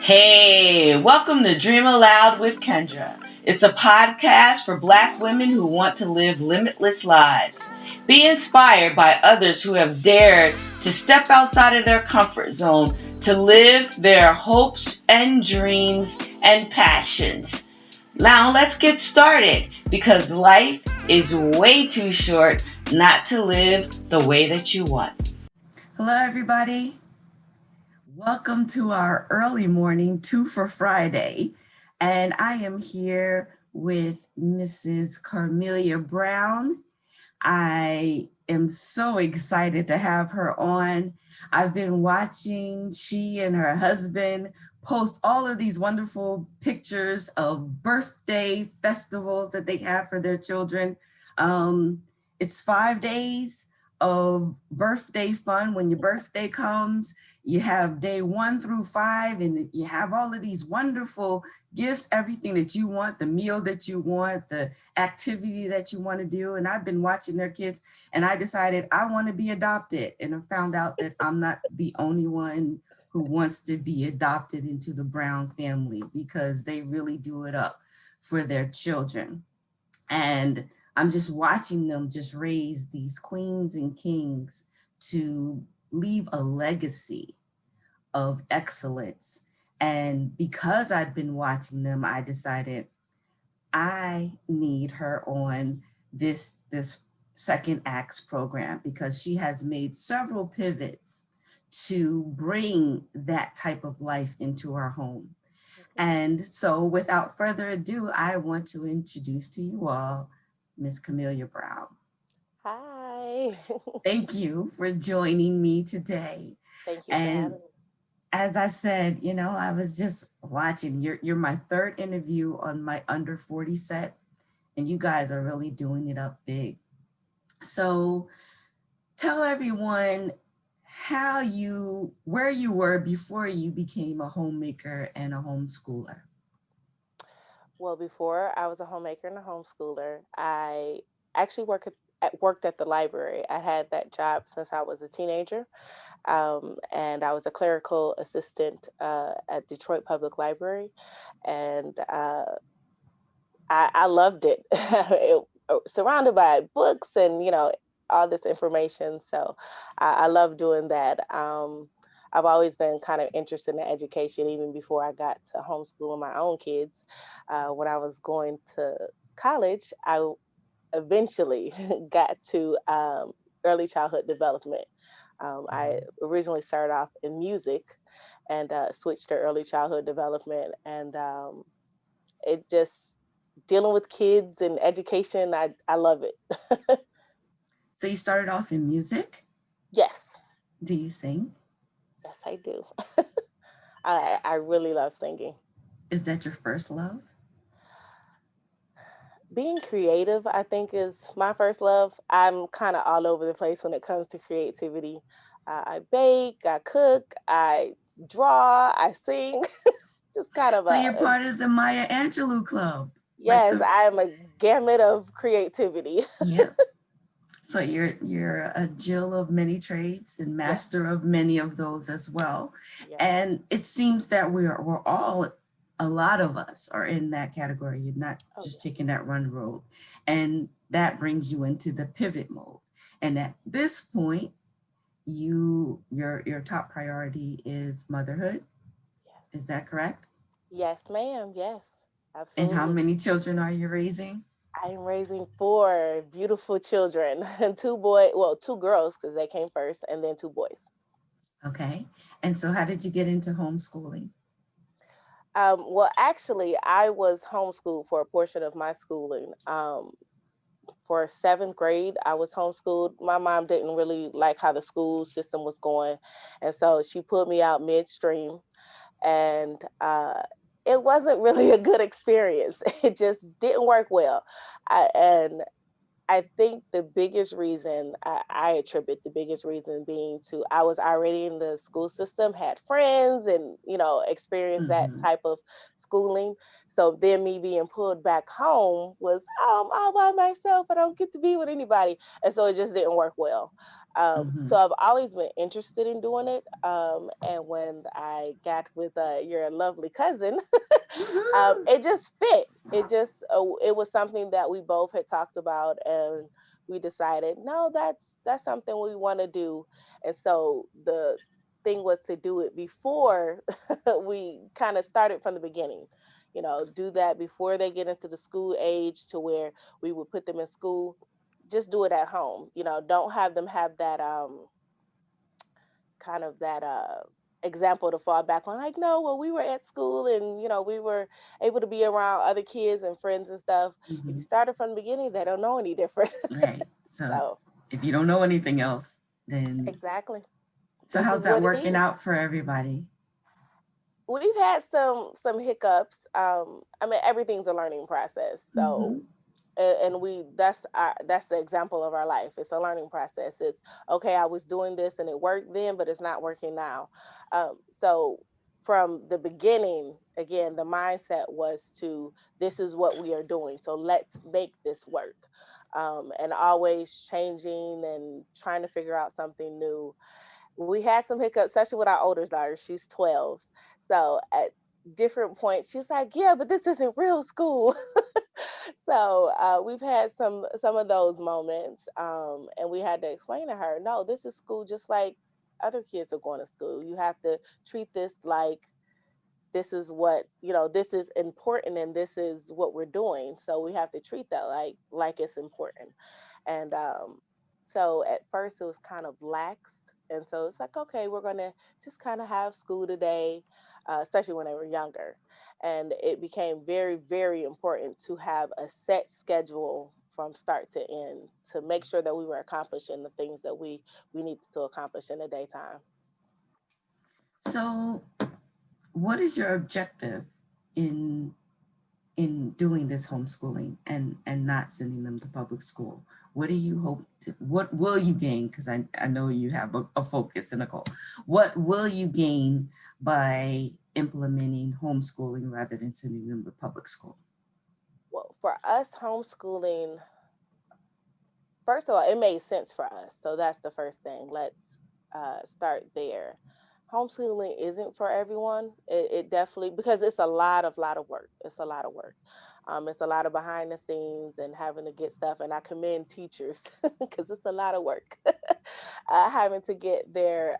Hey, welcome to Dream Aloud with Kendra. It's a podcast for Black women who want to live limitless lives. Be inspired by others who have dared to step outside of their comfort zone to live their hopes and dreams and passions. Now let's get started because life is way too short not to live the way that you want. Hello, everybody. Welcome to our early morning two for Friday. And I am here with Mrs. Camilla Brown. I am so excited to have her on. I've been watching she and her husband post all of these wonderful pictures of birthday festivals that they have for their children. It's 5 days of birthday fun. When your birthday comes, you have day 1 through 5, and you have all of these wonderful gifts, everything that you want, the meal that you want, the activity that you want to do. And I've been watching their kids, and I decided I want to be adopted. And I found out that I'm not the only one who wants to be adopted into the Brown family, because they really do it up for their children. And I'm just watching them just raise these queens and kings to leave a legacy of excellence. And because I've been watching them, I decided I need her on this second acts program, because she has made several pivots to bring that type of life into our home. And so without further ado, I want to introduce to you all Miss Camilla Brown. Hi. Thank you for joining me today. Thank you for And having me. as I said, I was just watching. You're my third interview on my under 40 set, and you guys are really doing it up big. So tell everyone where you were before you became a homemaker and a homeschooler. Well, before I was a homemaker and a homeschooler, I actually worked at the library. I had that job since I was a teenager, and I was a clerical assistant at Detroit Public Library, and I loved it. Surrounded by books and all this information, so I love doing that. I've always been kind of interested in education even before I got to homeschooling my own kids. When I was going to college, eventually got to early childhood development. I originally started off in music and switched to early childhood development, and it just dealing with kids and education. I love it. So you started off in music. Yes, Do you sing? yes, I do. I really love singing. Is that your first love? Being creative, I think, is my first love. I'm kind of all over the place when it comes to creativity. I bake, I cook, I draw, I sing. Just kind of So you're part of the Maya Angelou Club. Like yes, the I am a gamut of creativity. Yeah. So you're a Jill of many trades and Yes, master of many of those as well. yes. And it seems that we're all, a lot of us are in that category. You're not Oh, just yeah. taking that run road. And that brings you into the pivot mode. And at this point, your top priority is motherhood. Yes. Is that correct? Yes, ma'am. Yes, And how absolutely. many children are you raising? I am raising four beautiful children, and two girls because they came first, and then two boys. Okay. And so how did you get into homeschooling? Well, actually, I was homeschooled for a portion of my schooling. For seventh grade, I was homeschooled. My mom didn't really like how the school system was going, and so she put me out midstream, and it wasn't really a good experience. It just didn't work well. And I think the biggest reason I attribute the biggest reason being to I was already in the school system, had friends, and experienced that Mm-hmm. type of schooling. So then me being pulled back home was, I'm all by myself. I don't get to be with anybody, and so it just didn't work well. Mm-hmm. So I've always been interested in doing it. And when I got with your lovely cousin, Woohoo! it just fit. It was something that we both had talked about, and we decided, no, that's something we want to do. And so the thing was to do it before we kind of started from the beginning. Do that before they get into the school age to where we would put them in school. Just do it at home. Don't have them have that kind of that example to fall back on, like, no, well, we were at school and we were able to be around other kids and friends and stuff. If you Mm-hmm. started from the beginning, they don't know any different. Right. So So if you don't know anything else, then exactly, so this is how's that what it working is. out for everybody? We've had some hiccups. I mean, everything's a learning process. Mm-hmm. So and we that's the example of our life. It's a learning process. It's okay, I was doing this and it worked then, but it's not working now. So from the beginning, again, the mindset was to, this is what we are doing, so let's make this work. And always changing and trying to figure out something new. We had some hiccups, especially with our older daughter. She's 12. So at different points, she's like, yeah, but this isn't real school. So we've had some of those moments, and we had to explain to her, no, this is school just like other kids are going to school. You have to treat this like this is what, this is important and this is what we're doing. So we have to treat that like it's important. And so at first it was kind of laxed. And so it's like, okay, we're going to just kind of have school today, especially when they were younger. And it became very, very important to have a set schedule from start to end to make sure that we were accomplishing the things that we needed to accomplish in the daytime. So what is your objective in doing this homeschooling and not sending them to public school? What do you hope to, what will you gain? Because I know you have a focus and a goal. What will you gain by implementing homeschooling rather than sending them to public school? Well, for us, homeschooling, first of all, it made sense for us. So that's the first thing. Let's start there. Homeschooling isn't for everyone. It definitely, because it's a lot of work. It's a lot of work. It's a lot of behind the scenes and having to get stuff. And I commend teachers because it's a lot of work. Having to get their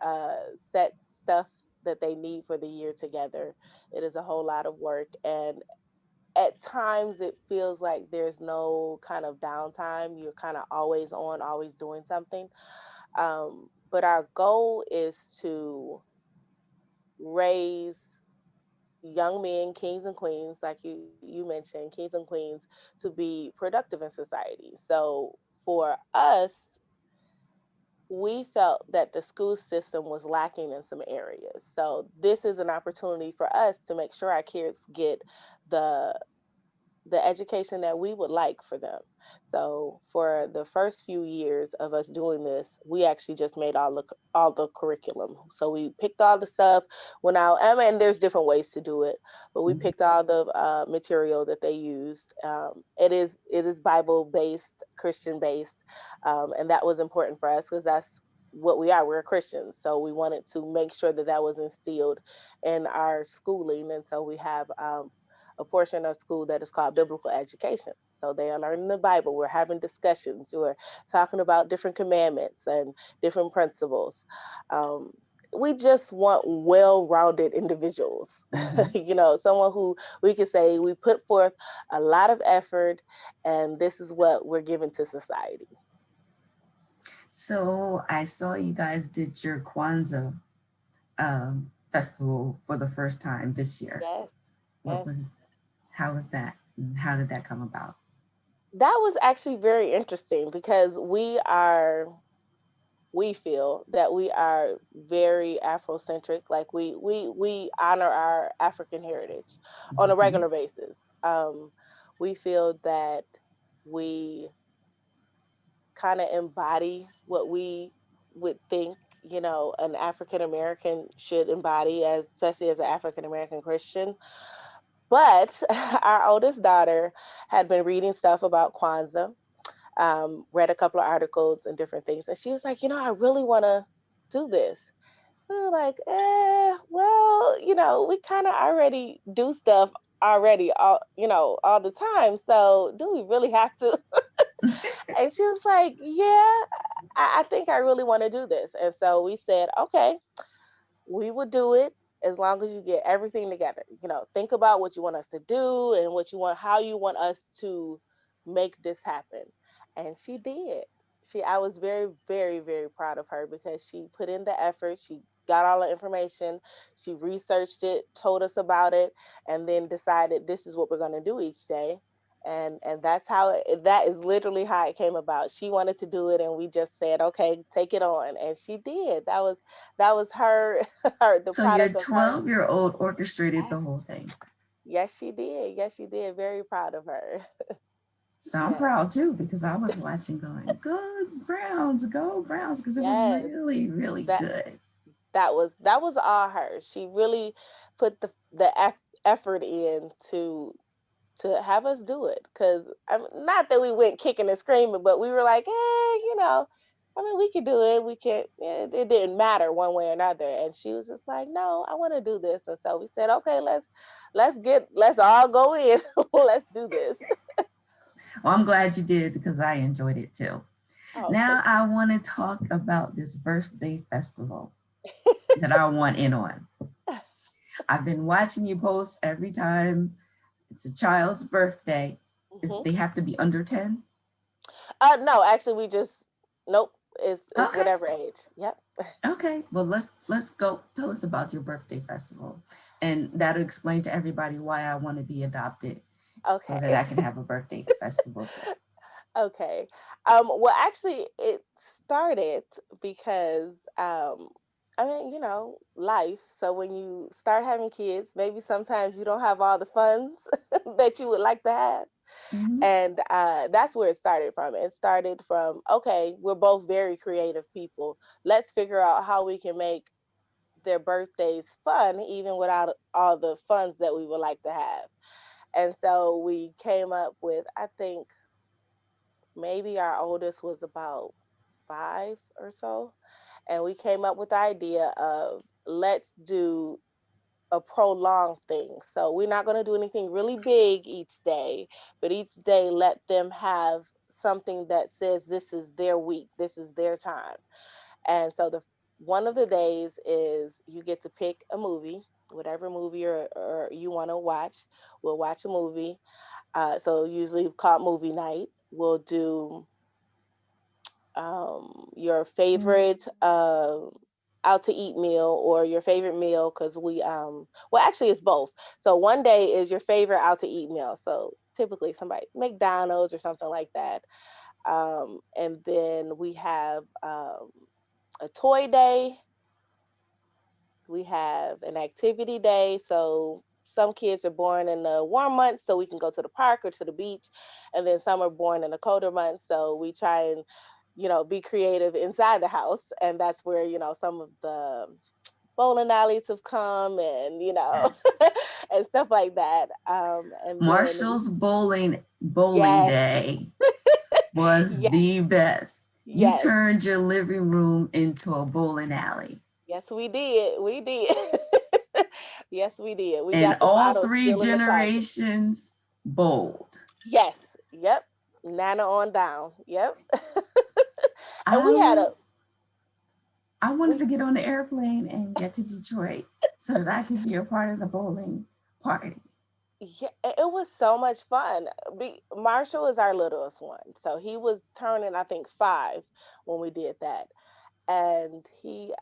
set stuff that they need for the year together. It is a whole lot of work. And at times it feels like there's no kind of downtime. You're kind of always on, always doing something. But our goal is to raise young men, kings and queens, like you mentioned, kings and queens, to be productive in society. So for us, we felt that the school system was lacking in some areas. So this is an opportunity for us to make sure our kids get the education that we would like for them. So for the first few years of us doing this, we actually just made all the curriculum. So we picked all the stuff. When I mean, there's different ways to do it, but we Mhm. picked all the material that they used. It is Bible based, Christian based, and that was important for us because that's what we are. We're Christians, so we wanted to make sure that that was instilled in our schooling, and so we have a portion of school that is called biblical education. So they are learning the Bible. We're having discussions. We're talking about different commandments and different principles. Um, we just want well-rounded individuals. Mhm. Someone who we can say we put forth a lot of effort, and this is what we're giving to society. So I saw you guys did your Kwanzaa festival for the first time this year. Yes, What yes. was, how was that? And how did that come about? That was actually very interesting because we feel that we are very Afrocentric. Like we honor our African heritage on a Mhm. regular basis. We feel that we kind of embody what we would think, an African American should embody, as especially as an African American Christian. But our oldest daughter had been reading stuff about Kwanzaa, read a couple of articles and different things. And she was like, I really want to do this. We were like, well, we kind of already do stuff already, all the time. So do we really have to? And she was like, yeah, I think I really want to do this. And so we said, okay, we will do it as long as you get everything together. Think about what you want us to do and how you want us to make this happen. And she did. I was very, very, very proud of her because she put in the effort. She got all the information. She researched it, told us about it, and then decided this is what we're going to do each day. And that's that is literally how it came about. She wanted to do it, and we just said, okay, take it on, and she did. That was her, the So your product of her. 12-year-old orchestrated the Yes, whole thing. yes, she did. Yes, she did. Very proud of her. So I'm Yes, proud too because I was watching going, go Browns, because it was yes. really, really That good. that was all her. She really put the effort in to have us do it. Because not that we went kicking and screaming, but we were like, I mean, we could do it. We can. It didn't matter one way or another. And she was just like, no, I want to do this. And so we said, okay, let's all go in. Let's do this. Well, I'm glad you did because I enjoyed it too. Oh, Now thank I want to talk about this birthday festival that I want in on. you. I've been watching you post every time it's a child's birthday. Hmm. They have to be under 10? No, actually, we just nope. It's Okay. whatever age. Yep. Okay. Well, let's go. Tell us about your birthday festival, and that'll explain to everybody why I want to be adopted, so that Okay. I can have a birthday festival too. Okay. Well, actually, it started because, I mean, life. So when you start having kids, maybe sometimes you don't have all the funds that you would like to have. Hmm. And that's where it started from. It started from, okay, we're both very creative people. Let's figure out how we can make their birthdays fun, even without all the funds that we would like to have. And so we came up with, I think, maybe our oldest was about 5 or so, and we came up with the idea of let's do a prolonged thing. So we're not going to do anything really big each day, but each day let them have something that says this is their week, this is their time. And so the one of the days is you get to pick a movie, whatever movie or you want to watch. We'll watch a movie. So usually called movie night. We'll do your favorite out to eat meal or your favorite meal, because well, actually it's both. So one day is your favorite out to eat meal, so typically somebody McDonald's or something like that. And then we have a toy day. We have an activity day. So some kids are born in the warm months, so we can go to the park or to the beach. And then some are born in the colder months. So we try and, be creative inside the house. And that's where, some of the bowling alleys have come and, Yes. and stuff like that. And then, Marshall's bowling yes, day was yes, the best. You yes, turned your living room into a bowling alley. yes, we did. We did. Yes, we did. We And got the all bottles three still in the closet. generations bowled. Yes. Yep. Nana on down. Yep. And I we had a was I wanted we to get on the airplane and get to Detroit so that I could be a part of the bowling party. yeah, it was so much fun. Marshall is our littlest one, so he was turning, I think, 5 when we did that, and he's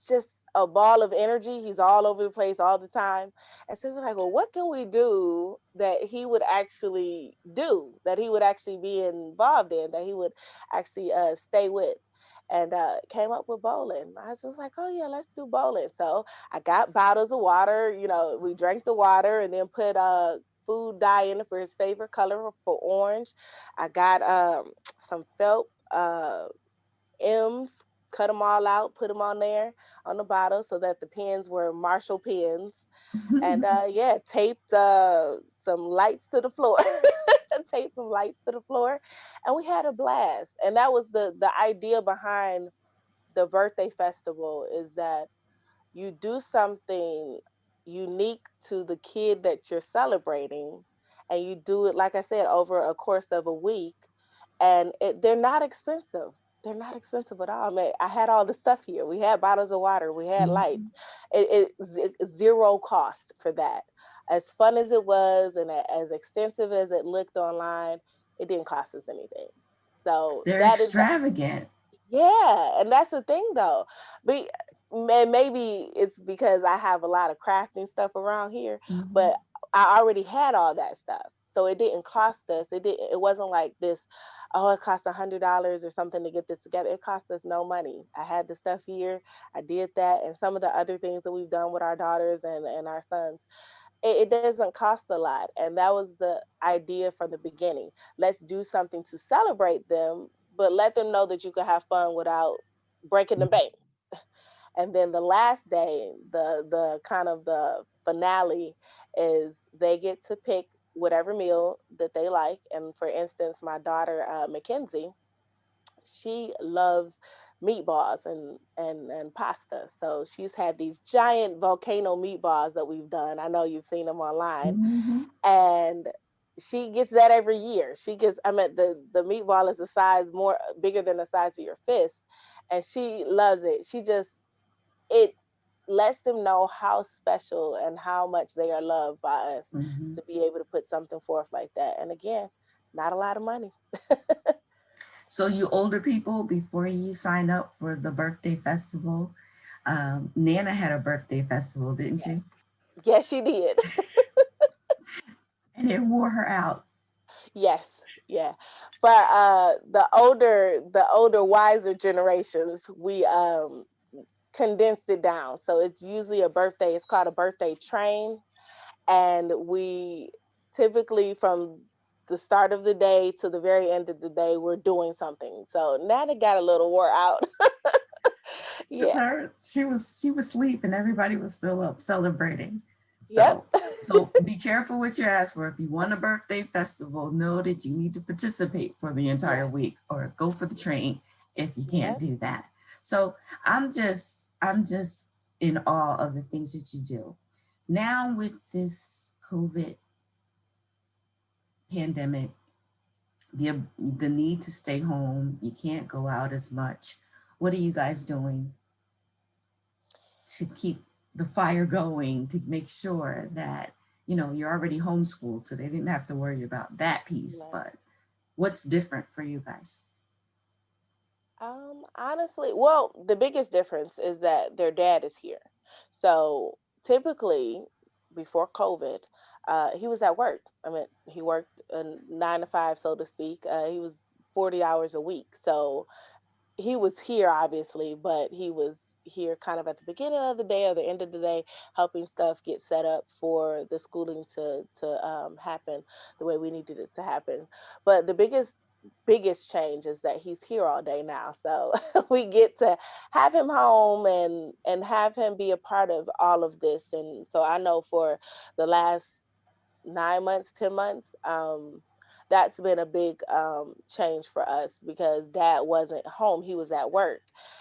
just a ball of energy. He's all over the place all the time. And so we're like, well, what can we do that he would actually do, that he would actually be involved in, that he would actually stay with? And came up with bowling. I was just like, oh yeah, let's do bowling. So I got bottles of water. We drank the water and then put food dye in it for his favorite color for orange. I got some felt M's, cut them all out, put them on there on the bottle so that the pens were Marshall pens. And yeah, taped some lights to the floor. tape some lights to the floor, and we had a blast. And that was the idea behind the birthday festival, is that you do something unique to the kid that you're celebrating, and you do it, like I said, over a course of a week. And they're not expensive. They're not expensive at all. I mean, I had all the stuff here. We had bottles of water, we had lights. Mhm. Zero cost for that. As fun as it was, and as extensive as it looked online, it didn't cost us anything. So They're that is the extravagant. yeah, and that's the thing though. But maybe it's because I have a lot of crafting stuff around here, Mhm. but I already had all that stuff. So it didn't cost us. It wasn't like this, oh, it cost $100 or something to get this together. It cost us no money. I had the stuff here. I did that, and some of the other things that we've done with our daughters and our sons, it doesn't cost a lot. And that was the idea from the beginning. Let's do something to celebrate them, but let them know that you can have fun without breaking the bank. And then the last day, the kind of the finale, is they get to pick whatever meal that they like. And for instance, my daughter Mackenzie, she loves meatballs and pasta. So she's had these giant volcano meatballs that we've done. I know you've seen them online, Mhm. and she gets that every year. She gets, I mean, the meatball is the size more bigger than the size of your fist, and she loves it. She just it lets them know how special and how much they are loved by us Mhm. to be able to put something forth like that. And again, not a lot of money. So you older people, before you sign up for the birthday festival, Nana had a birthday festival, didn't Yes, she? yes, she did. And it wore her out. Yes, yeah. But the older, wiser generations, we condensed it down. So it's usually a birthday. It's called a birthday train, and we typically from the start of the day to the very end of the day, we're doing something. So Nana got a little wore out. Because Yeah. her, she was asleep and everybody was still up celebrating. Yep. So be careful what you ask for. If you want a birthday festival, know that you need to participate for the entire Yes. week or go for the train if you can't Yep. do that. So I'm just in awe of the things that you do. Now with this COVID pandemic, the need to stay home, you can't go out as much. What are you guys doing to keep the fire going, to make sure that you're already homeschooled, so they didn't have to worry about that piece? Right. But what's different for you guys? Honestly, well, the biggest difference is that their dad is here. So typically, before COVID, he was at work. I mean, he worked a 9 to 5, so to speak. He was 40 hours a week. So he was here obviously, but he was here kind of at the beginning of the day or the end of the day, helping stuff get set up for the schooling to happen the way we needed it to happen. But the biggest change is that he's here all day now, so we get to have him home and have him be a part of all of this. And so I know for the last 9 months, 10 months, that's been a big change for us because dad wasn't home. He was at work.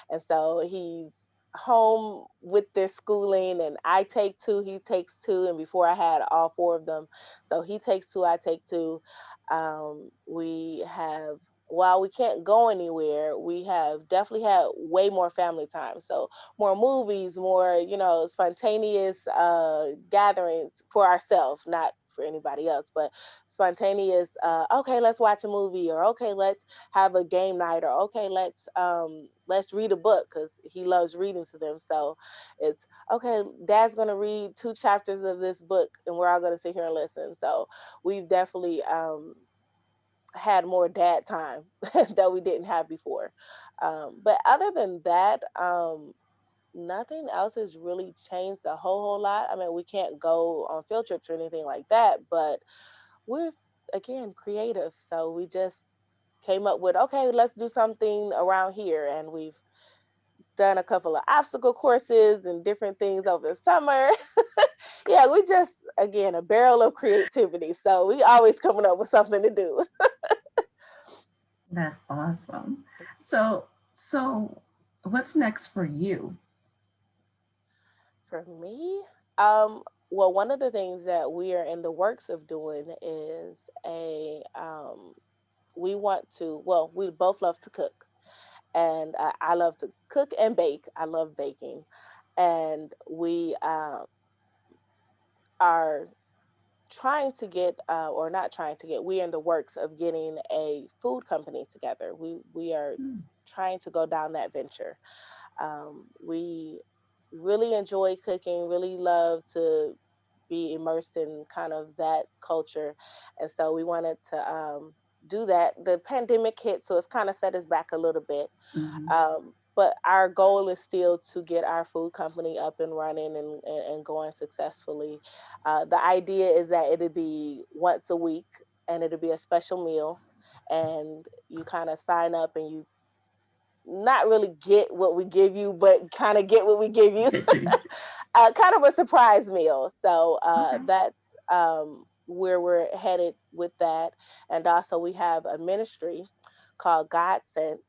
And so he's home with their schooling, and I take two, he takes two. And before I had all four of them. So he takes two, I take two. We have, while we can't go anywhere, we have definitely had way more family time. So more movies, more, spontaneous gatherings for ourselves, not for anybody else, but spontaneous, okay, let's watch a movie, or okay, let's have a game night, or okay, let's read a book, because he loves reading to them. So it's okay, dad's gonna read 2 chapters of this book and we're all gonna sit here and listen. So we've definitely had more dad time that we didn't have before. But other than that, nothing else has really changed a whole lot. I mean, we can't go on field trips or anything like that, but we're again creative. So we just came up with, okay, let's do something around here. And we've done a couple of obstacle courses and different things over the summer. Yeah, we just again, a barrel of creativity. So we always coming up with something to do. That's awesome. So what's next for you? For me, um, well, one of the things that we are in the works of doing is we want to, well, we both love to cook, and I love to cook and bake. I love baking, and we are trying to get, or not trying to get, we're in the works of getting a food company together. We are Hmm. trying to go down that venture. We really enjoy cooking, really love to be immersed in kind of that culture. And so we wanted to do that. The pandemic hit, so it's kind of set us back a little bit. Mhm. But our goal is still to get our food company up and running and going successfully. The idea is that it'll be once a week and it'll be a special meal. And you kind of sign up and you not really get what we give you, but kind of get what we give you. Kind of a surprise meal. So Okay. that's where we're headed with that. And also, we have a ministry called God Sent.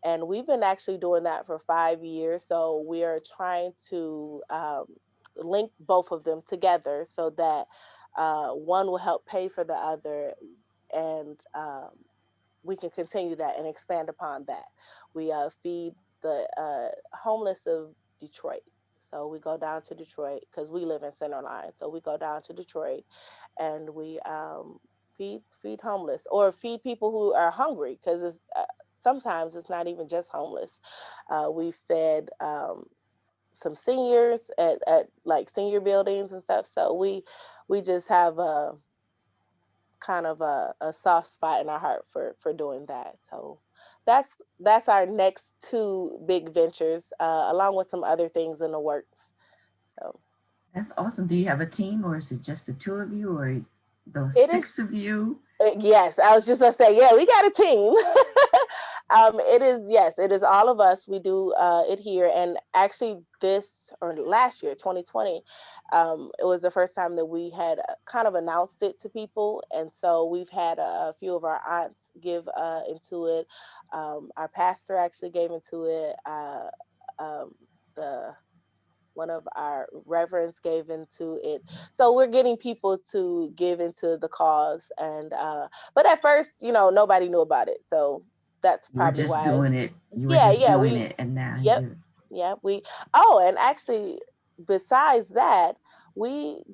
And we've been actually doing that for 5 years. So we are trying to link both of them together so that one will help pay for the other. And we can continue that and expand upon that. We feed the homeless of Detroit. So we go down to Detroit because we live in Center Line. So we go down to Detroit and we feed homeless or feed people who are hungry because sometimes it's not even just homeless. We fed some seniors at like senior buildings and stuff. So we just have a kind of a soft spot in our heart for doing that. So that's our next two big ventures, along with some other things in the works. So That's awesome. Do you have a team, or is it just the two of you, or those it is. six of you? Yes, I was just gonna say, yeah, we got a team. It is, yes, it is all of us. We do it here, and actually, this or last year, 2020, it was the first time that we had kind of announced it to people, and so we've had a few of our aunts give into it. Our pastor actually gave into it. Um, the One of our reverends gave into it, so we're getting people to give into the cause. And but at first, nobody knew about it, so that's You were probably just why. doing it. You were Yeah, just yeah, doing we. it, and now Yep. you. Yeah, we. Oh, and actually, besides that,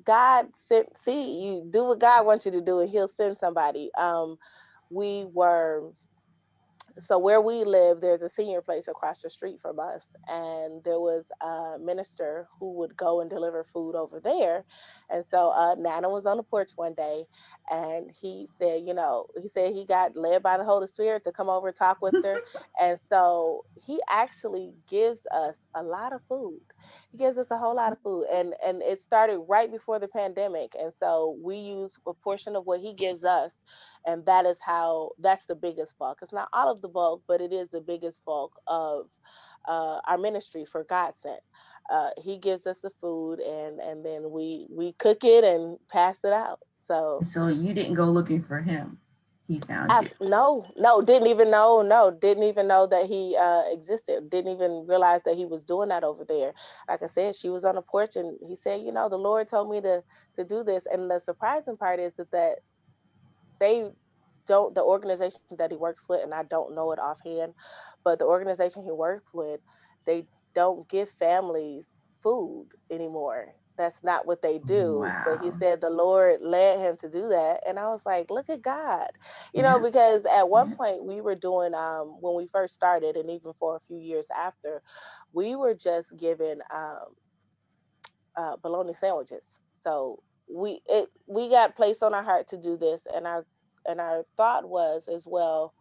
God sent. See, you do what God wants you to do and he'll send somebody. We were So where we live, there's a senior place across the street from us, and there was a minister who would go and deliver food over there. And so Nana was on the porch one day, and he said he got led by the Holy Spirit to come over and talk with her. And so he actually gives us a lot of food. He gives us a whole lot of food, and it started right before the pandemic. And so we use a portion of what he gives us, and that's the biggest bulk. It's not all of the bulk, but it is the biggest bulk of our ministry for God Sent. He gives us the food, and then we cook it and pass it out. So So you didn't go looking for him. He found you. no, no, didn't even know, no, didn't even know that he existed. Didn't even realize that he was doing that over there. Like I said, she was on the porch, and he said, the Lord told me to do this. And the surprising part is that they don't the organization that he works with, and I don't know it offhand, but the organization he works with, they don't give families food anymore. That's not what they do. But he Wow. said the Lord led him to do that. And I was like, look at God. Yeah. Because at one Yeah. point we were doing, when we first started, and even for a few years after, we were just giving bologna sandwiches. So we got placed on our heart to do this, and our thought was as well,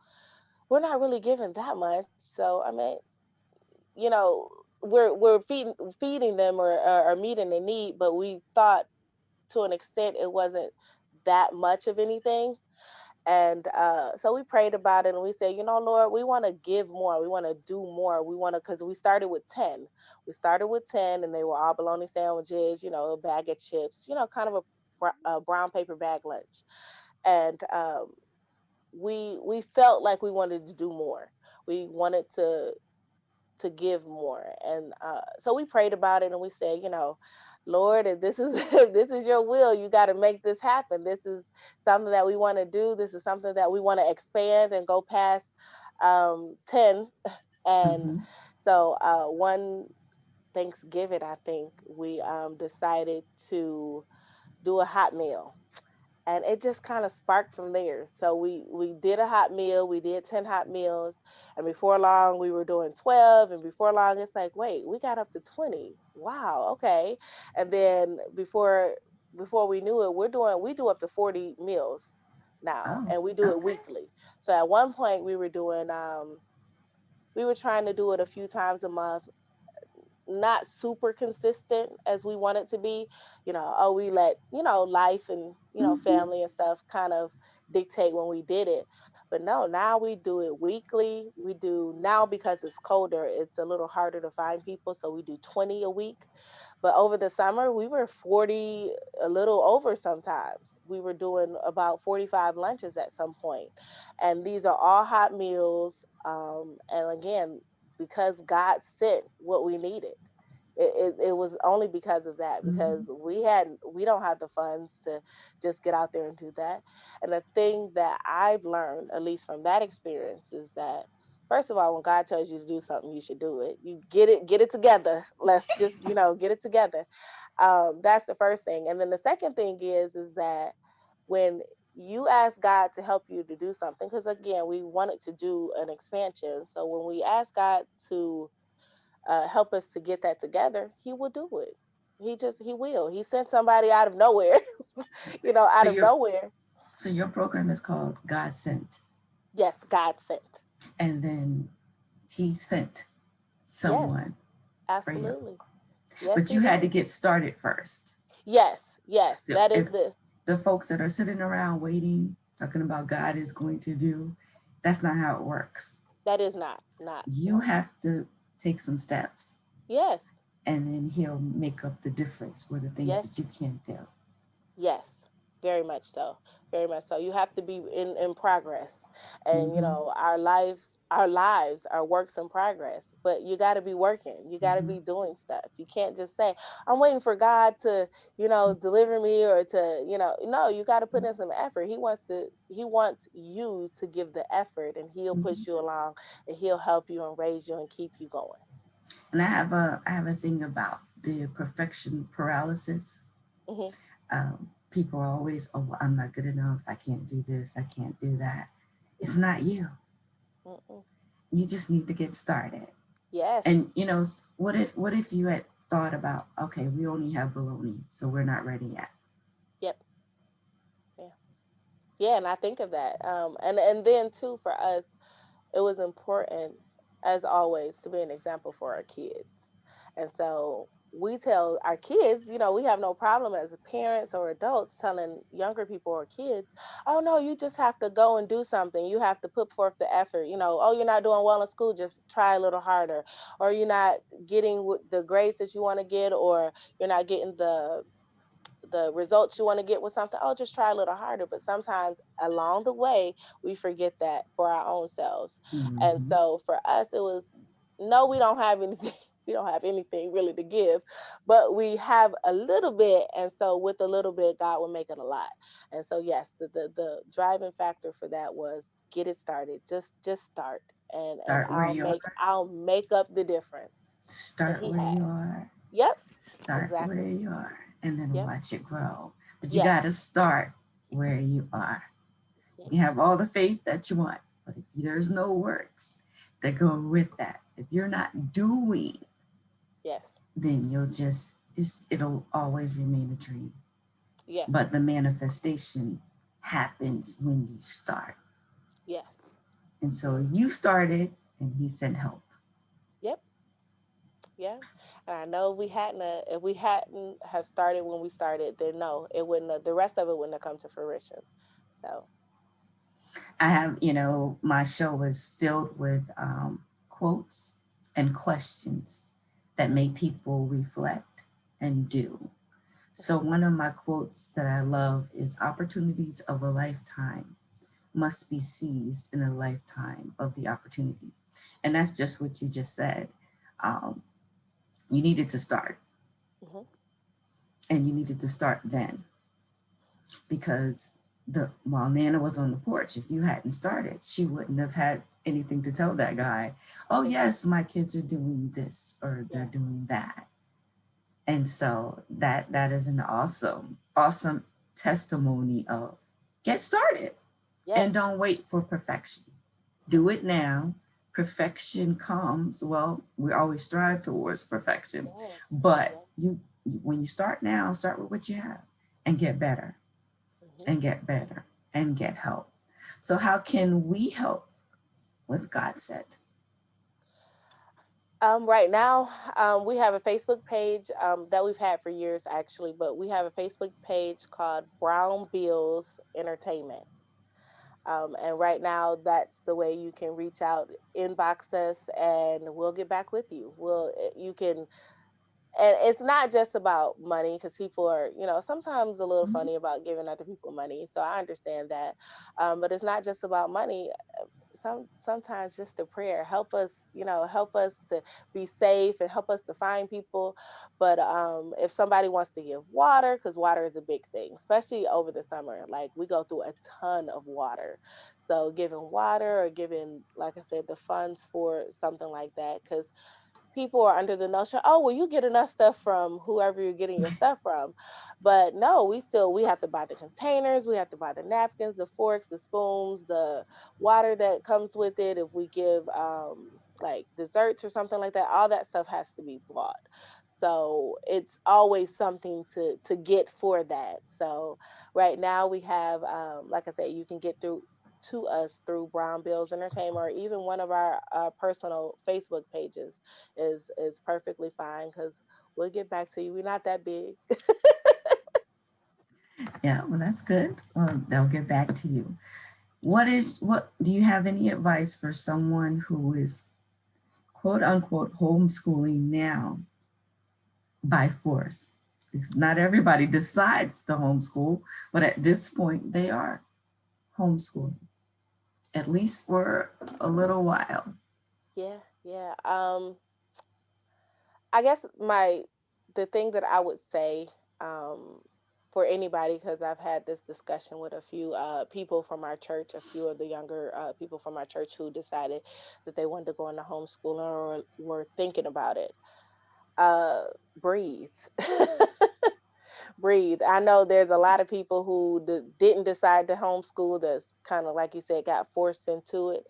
we're not really giving that much. So I mean, you know, we're feeding them or meeting their need, but we thought to an extent it wasn't that much of anything. And so we prayed about it, and we said, Lord, we want to give more. We want to do more. We want to, because we started with 10. We started with 10, and they were all bologna sandwiches, a bag of chips, kind of brown paper bag lunch, and we felt like we wanted to do more. We wanted to give more, and so we prayed about it, and we said, Lord, if this is if this is your will, you got to make this happen. This is something that we want to do. This is something that we want to expand and go past 10. And Mm-hmm. so one Thanksgiving, I think we decided to do a hot meal, and it just kind of sparked from there. So we did a hot meal, we did 10 hot meals, and before long we were doing 12, and before long it's like, wait, we got up to 20. Wow, okay. And then before we knew it, we do up to 40 meals now, Oh, and we do it okay. weekly. So at one point we were trying to do it a few times a month, not super consistent as we want it to be. We let, life and, Mm-hmm. family and stuff kind of dictate when we did it. But no, now we do it weekly. We do now, because it's colder, it's a little harder to find people. So we do 20 a week. But over the summer, we were 40, a little over sometimes. We were doing about 45 lunches at some point. And these are all hot meals. And again, because God sent what we needed. It was only because of that, because Mm-hmm. we don't have the funds to just get out there and do that. And the thing that I've learned, at least from that experience, is that first of all, when God tells you to do something, you should do it. You get it together. Let's just, get it together. That's the first thing. And then the second thing is that when you ask God to help you to do something, because again, we wanted to do an expansion. So when we ask God to help us to get that together, He will do it. He will. He sent somebody out of nowhere, So out of your nowhere. so your program is called God Sent, Yes, God sent. and then He sent Yes, someone for you, absolutely. Yes, but He you had to did. get started first. Yes, yes. So That is if the the folks that are sitting around waiting, talking about God is going to do, that's not how it works. that is not. You No. have to take some steps, Yes, and then He'll make up the difference for the things yes, that you can't do. yes. Very much so. Very much so. You have to be in progress. And Mm-hmm. our lives are works in progress. But you gotta be working. You gotta Mm-hmm. be doing stuff. You can't just say, I'm waiting for God to, deliver me, or to, no, you gotta put in some effort. He wants you to give the effort, and He'll Mm-hmm. push you along, and He'll help you and raise you and keep you going. And I have a thing about the perfection paralysis. Hmm. People are always, oh, well, I'm not good enough. I can't do this. I can't do that. It's not you. Hmm. You just need to get started. Yes. And what if you had thought about, okay, we only have baloney, so we're not ready yet. Yep. Yeah. Yeah, and I think of that. And then too, for us, it was important, as always, to be an example for our kids. And so we tell our kids, we have no problem as parents or adults telling younger people or kids, oh no, you just have to go and do something. You have to put forth the effort. Oh, you're not doing well in school, just try a little harder. Or you're not getting the grades that you want to get, or you're not getting the results you want to get with something. Oh, just try a little harder. But sometimes along the way, we forget that for our own selves. And Mm-hmm. so for us, it was, no, we don't have anything. We don't have anything really to give, but we have a little bit. And so with a little bit, God will make it a lot. And so yes, the driving factor for that was get it started. Just start, and Start where you are. I'll make up the difference. And Start He where you has. are. Yep. Start where Exactly. you are, and then Yep. watch it grow. But you got Yes. to start where you are. You can have all the faith that you want, but if there's no works that go with that, if you're not doing, Yes. then it'll always remain a dream. Yes. But the manifestation happens when you start. Yes. And so Yeah. you started, and He sent help. Yep. Yeah. And I know if we hadn't have started when we started, then no, it wouldn't have, the rest of it wouldn't have come to fruition. So My show is filled with quotes and questions that make people reflect and do. So one of my quotes that I love is opportunities of a lifetime must be seized in a lifetime of the opportunity. And that's just what you just said. Um, you needed to start, Hmm. and you needed to start then, because the while Nana was on the porch, if you hadn't started, she wouldn't have had anything to tell that guy, oh yes, my kids are doing this or they're Yeah. doing that. And so that is an awesome testimony of get started Yes. and don't wait for perfection. Do it now. Perfection comes. Well, we always strive towards perfection, Yeah. but Yeah. when you start now, start with what you have and get better Hmm. and get better and get help. So how can we help with God said? Right now, we have a Facebook page that we've had for years, actually, but we have a Facebook page called Brown Bills Entertainment. And right now, that's the way you can reach out, inbox us, and we'll get back with you. You can, and it's not just about money because people are, sometimes a little funny about giving other people money. So I understand that. But it's not just about money. Sometimes just a prayer help us to be safe and help us to find people. But if somebody wants to give water, because water is a big thing, especially over the summer, like we go through a ton of water. So giving water or giving, like I said, the funds for something like that, because people are under the notion, oh, well, you get enough stuff from whoever you're getting your stuff from. But no, we have to buy the containers, we have to buy the napkins, the forks, the spoons, the water that comes with it. If we give like desserts or something like that, all that stuff has to be bought. So it's always something to get for that. So right now we have, like I said, you can get through to us through Brown Bills Entertainment, or even one of our personal Facebook pages is perfectly fine, because we'll get back to you. We're not that big. Yeah, well, that's good. Well, they'll get back to you. What do you have any advice for someone who is quote unquote homeschooling now by force? Because not everybody decides to homeschool, but at this point they are homeschooling, at least for a little while. Yeah, yeah. I guess the thing that I would say, um, for anybody, because I've had this discussion with a few people from our church, a few of the younger people from our church who decided that they wanted to go into homeschooling or were thinking about it. Uh, Breathe. Breathe. I know there's a lot of people who didn't decide to homeschool, that's kind of like you said, got forced into it.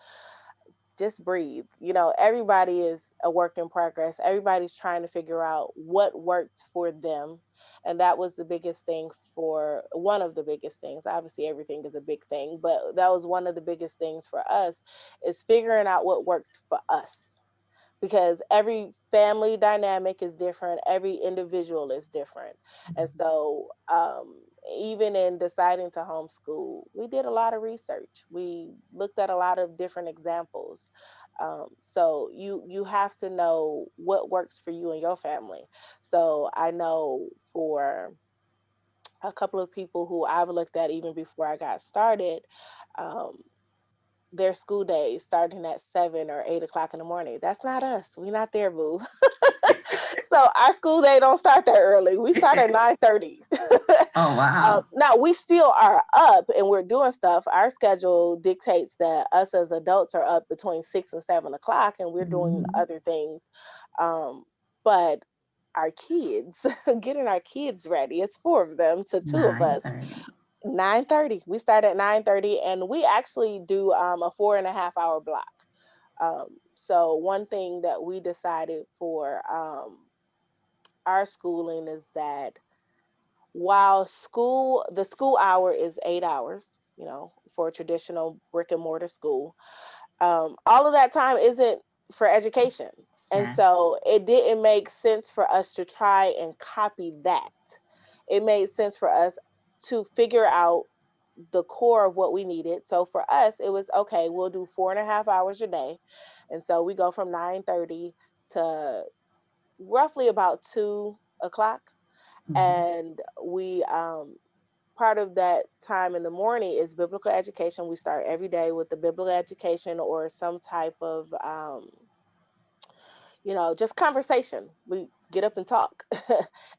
Just breathe. Everybody is a work in progress. Everybody's trying to figure out what works for them. And that was the biggest thing, for one of the biggest things. Obviously, everything is a big thing, but that was one of the biggest things for us, is figuring out what worked for us, because every family dynamic is different, every individual is different. And so even in deciding to homeschool, we did a lot of research, we looked at a lot of different examples. So you have to know what works for you and your family. So I know for a couple of people who I've looked at even before I got started, um, their school days starting at 7 or 8 o'clock in the morning. That's not us. We not there, boo. So our school day don't start that early. We start at 9:30. Oh wow. Now we still are up and we're doing stuff. Our schedule dictates that us as adults are up between 6 and 7 o'clock, and we're doing Mm-hmm. other things. Um, but our kids, getting our kids ready. It's four of them to two of Nine us. thirty. 9:30. We start at 9:30, and we actually do a 4.5 hour block. So one thing that we decided for our schooling is that while the school hour is 8 hours, for a traditional brick and mortar school, all of that time isn't for education. And Yes. so it didn't make sense for us to try and copy that. It made sense for us to figure out the core of what we needed. So for us, it was okay, we'll do 4.5 hours a day. And so we go from 9:30 to roughly about 2 o'clock. Mhm. And we part of that time in the morning is biblical education. We start every day with the biblical education or some type of just conversation. We get up and talk.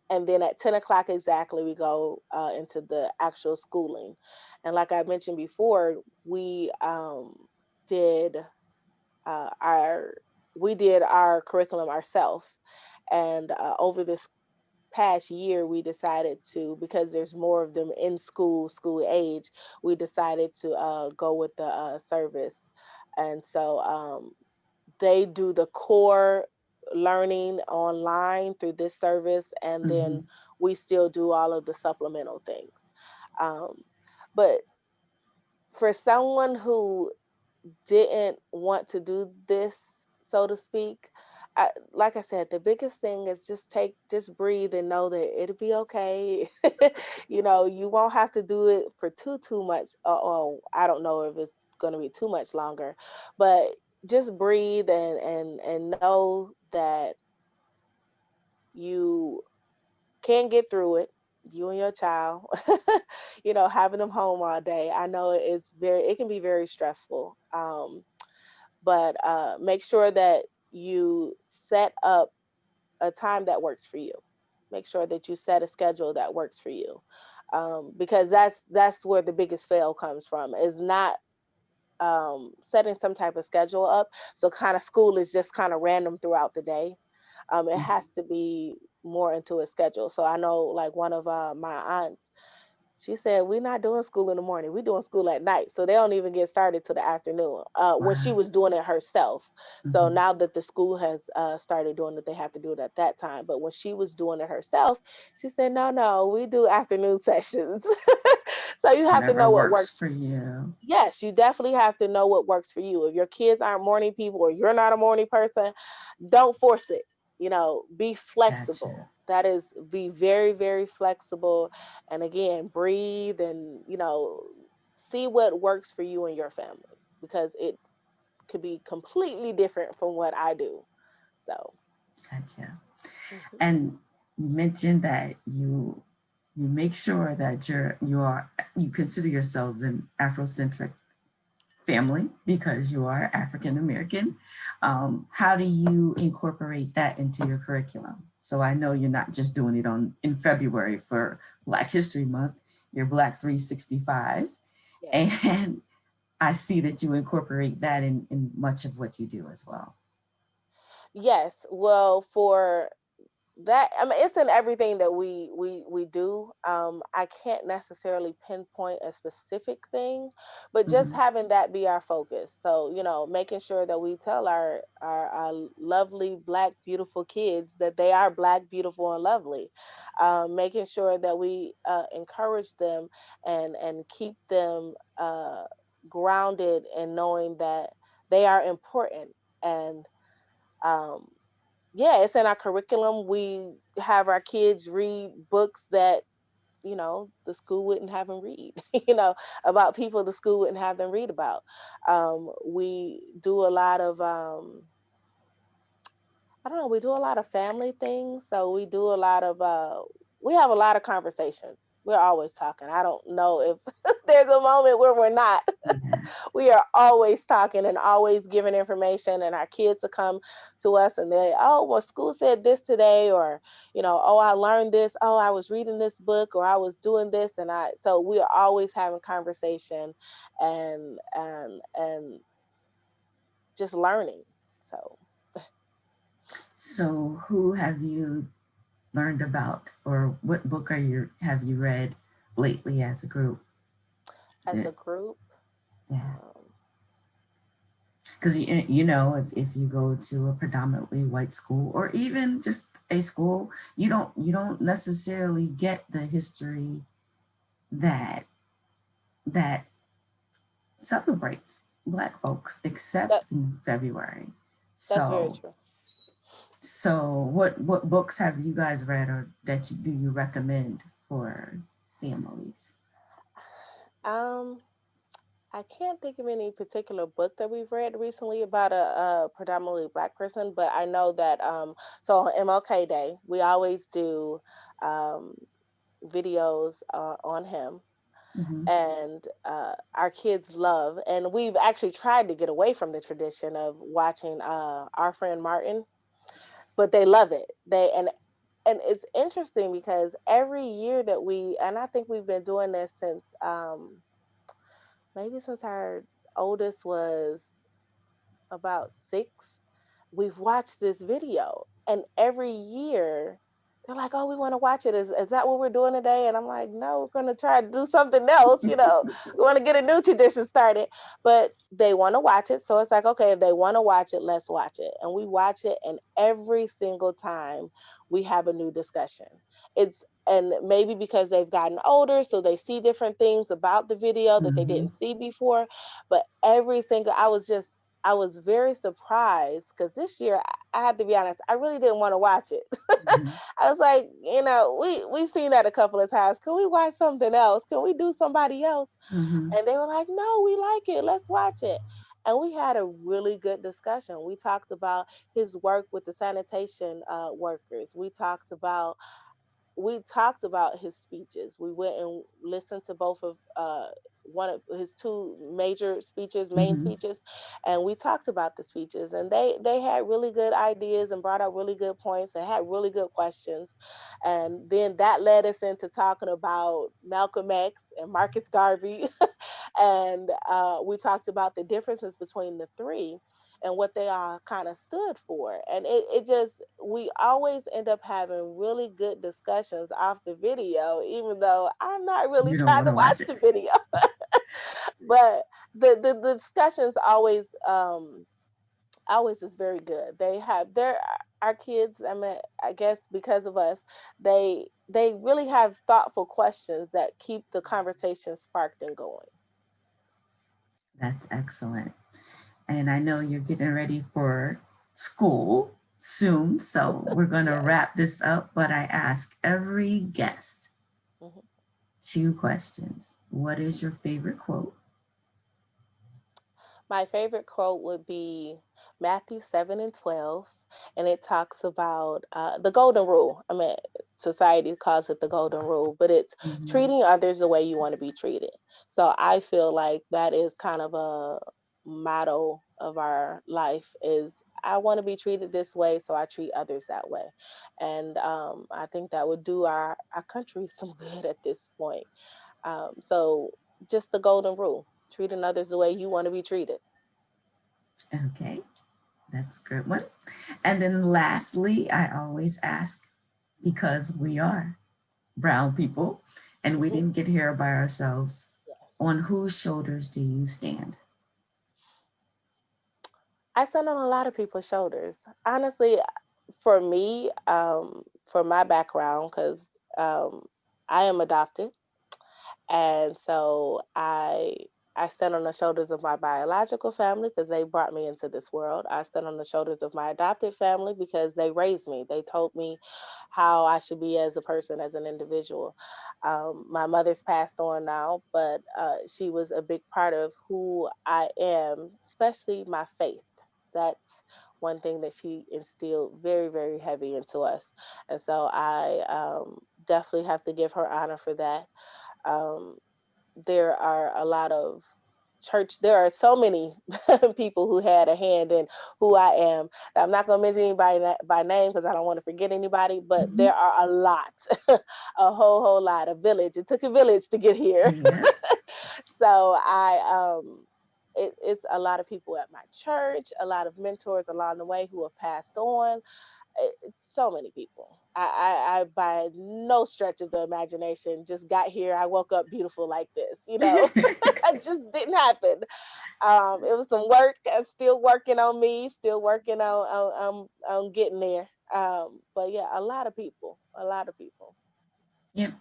And then at 10 o'clock exactly, we go into the actual schooling. And like I mentioned before, did our we did our curriculum ourselves. And over this past year, we decided to, because there's more of them in school age, we decided to go with the service. And so they do the core learning online through this service, and then Mhm. we still do all of the supplemental things. Um, but for someone who didn't want to do this, so to speak, like I said, the biggest thing is just breathe and know that it'll be okay. You won't have to do it for too much. Oh, I don't know if it's going to be too much longer, but just breathe and know that you can get through it. You and your child, having them home all day. I know it can be very stressful. But make sure that you set up a time that works for you. Make sure that you set a schedule that works for you, because that's where the biggest fail comes from. Is not setting some type of schedule up. So kind of school is just kind of random throughout the day. It has to be more into a schedule. So I know, like one of my aunts, she said, "We're not doing school in the morning. We're doing school at night." So they don't even get started till the afternoon. When she Wow. was doing it herself. So Mhm. now that the school has started doing it, they have to do it at that time. But when she was doing it herself, she said, "No, no, we do afternoon sessions." So you have to Whatever know what works works. for you. Yes, you definitely have to know what works for you. If your kids aren't morning people or you're not a morning person, don't force it. Be Gotcha. flexible. That is, be very, very flexible. And again, breathe and, see what works for you and your family, because it could be completely different from what I do. So, Gotcha. mhm. And you mentioned that you make sure that you consider yourselves an Afrocentric family because you are African American. How do you incorporate that into your curriculum? So I know you're not just doing it in February for Black History Month. You're Black 365, Yes. and I see that you incorporate that in much of what you do as well. Yes. Well, for that, I mean, it's in everything that we do. I can't necessarily pinpoint a specific thing, but just Mhm. having that be our focus. So, making sure that we tell our lovely black beautiful kids that they are black, beautiful, and lovely. Making sure that we encourage them and keep them grounded and knowing that they are important. And um, yeah, it's in our curriculum. We have our kids read books that, the school wouldn't have them read, about people the school wouldn't have them read about. We do a lot of, I don't know, we do a lot of family things. So we do a lot of, we have a lot of conversations. We're always talking. I don't know if there's a moment where we're not. Yeah. We are always talking and always giving information, and our kids will come to us and they, "Oh, well, school said this today," or, "Oh, I learned this. Oh, I was reading this book, or I was doing this." And so we are always having conversation and just learning. So So who have you learned about, or what book have you read lately as a group? as a That, group, yeah, um, because you know if you go to a predominantly white school or even just a school, you don't necessarily get the history that that celebrates Black folks that except in February. that's very So true. what books have you guys read, or do you recommend for families? Um, I can't think of any particular book that we've read recently about a predominantly black person, but I know that so on MLK Day we always do videos on him, Mm-hmm. and our kids love. And we've actually tried to get away from the tradition of watching Our Friend Martin, but they love it. And it's interesting because every year that and I think we've been doing this since maybe since our oldest was about 6, we've watched this video. And every year they're like, oh, we want to watch it. Is that what we're doing today? And I'm like, no, we're going to try to do something else. We want to get a new tradition started. But they want to watch it. So it's like, okay, if they want to watch it, let's watch it. And we watch it. And every single time we have a new discussion. And maybe because they've gotten older, so they see different things about the video that they Mm-hmm. didn't see before. But every single, I was very surprised because this year I had to be honest, I really didn't want to watch it. Mm-hmm. I was like, we've seen that a couple of times. Can we watch something else? Can we do somebody else? Mm-hmm. And they were like, no, we like it. Let's watch it. And we had a really good discussion. We talked about his work with the sanitation workers. We talked about his speeches. We went and listened to both of one of his two main Mm-hmm. speeches, and we talked about the speeches. And they had really good ideas and brought out really good points and had really good questions. And then that led us into talking about Malcolm X and Marcus Garvey, and we talked about the differences between the three and what they all kind of stood for. And it just, we always end up having really good discussions off the video, even though I'm not really You don't trying want to to watch watch it. the video. But the discussions always is very good. They have their our kids, I mean, I guess because of us, they really have thoughtful questions that keep the conversation sparked and going. That's excellent. And I know you're getting ready for school soon, so we're going to Yes. wrap this up. But I ask every guest Mhm. 2 questions. What is your favorite quote? My favorite quote would be Matthew 7:12, and it talks about the golden rule. I mean, society calls it the golden rule, but it's Mm-hmm. treating others the way you want to be treated. So I feel like that is kind of a motto of our life is I want to be treated this way, so I treat others that way. And I think that would do our country some good at this point. So just the golden rule, treating others the way you want to be treated. Okay, that's a good one. And then lastly, I always ask because we are brown people and we Mhm. didn't get here by ourselves, Yes. on whose shoulders do you stand? I stand on a lot of people's shoulders. Honestly, for me, for my background, because I am adopted, and so I stand on the shoulders of my biological family because they brought me into this world. I stand on the shoulders of my adopted family because they raised me. They told me how I should be as a person, as an individual. My mother's passed on now, but she was a big part of who I am, especially my faith. That's one thing that she instilled very, very heavy into us. And so I definitely have to give her honor for that. Um, there are a lot of there are so many people who had a hand in who I am. I'm not going to mention anybody by name because I don't want to forget anybody, but Mm-hmm. there are a lot, a whole lot, a village. It took a village to get here. Yeah. So it's a lot of people at my church, a lot of mentors along the way who have passed on. It's so many people. I by no stretch of the imagination just got here. I woke up beautiful like this, it just didn't happen. It was some work. I'm still working on me, still working on getting there. But yeah, a lot of people. Yep,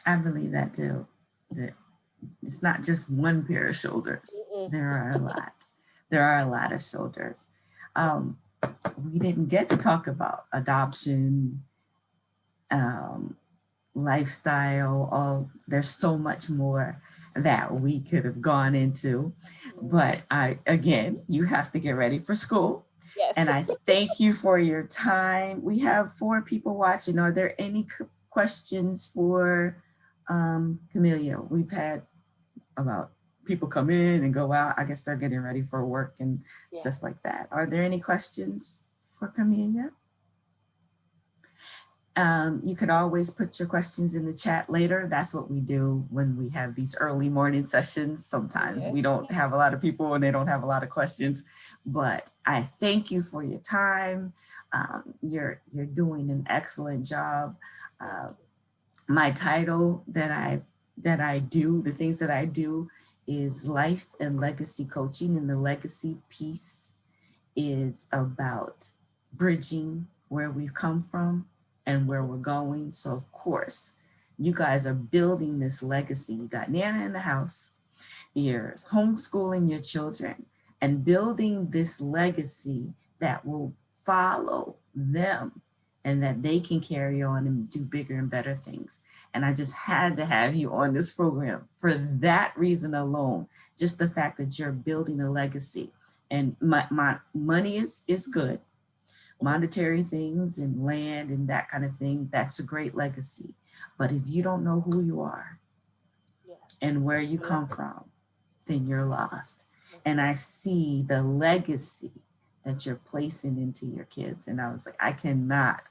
I believe that too. That it's not just one pair of shoulders. Mm-mm. There are a lot. There are a lot of shoulders. Um, we didn't get to talk about adoption, um, lifestyle. All there's so much more that we could have gone into, but I again, you have to get ready for school. Yes. And I thank you for your time. We have 4 people watching. Are there any questions for Camilla? We've had about people come in and go out. I guess they're getting ready for work and stuff like that. Are there any questions for Camilla? You could always put your questions in the chat later. That's what we do when we have these early morning sessions. Sometimes we don't have a lot of people and they don't have a lot of questions, but I thank you for your time. You're doing an excellent job. My title that I do, the things that I do, is life and legacy coaching, and the legacy piece is about bridging where we've come from and where we're going. So of course, you guys are building this legacy. You got Nana in the house, you're homeschooling your children and building this legacy that will follow them and that they can carry on and do bigger and better things. And I just had to have you on this program for that reason alone. Just the fact that you're building a legacy. And my money is good. Monetary things and land and that kind of thing, that's a great legacy. But if you don't know who you are and where you come from, then you're lost. And I see the legacy that you're placing into your kids. And I was like, I cannot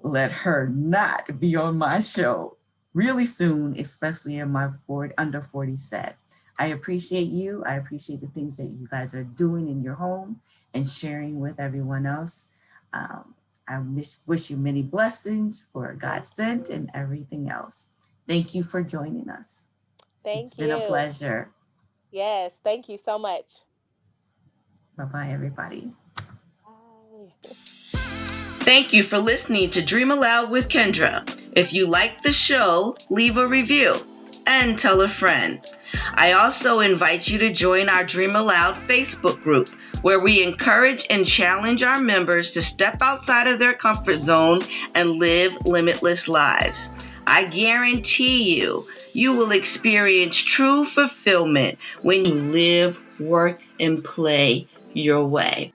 let her not be on my show really soon, especially in my under 40 set. I appreciate you. I appreciate the things that you guys are doing in your home and sharing with everyone else. I wish you many blessings for God sent and everything else. Thank you for joining us. It's been a pleasure. Yes, thank you so much. Bye-bye, everybody. Bye. Thank you for listening to Dream Aloud with Kendra. If you like the show, leave a review and tell a friend. I also invite you to join our Dream Aloud Facebook group, where we encourage and challenge our members to step outside of their comfort zone and live limitless lives. I guarantee you will experience true fulfillment when you live, work, and play your way.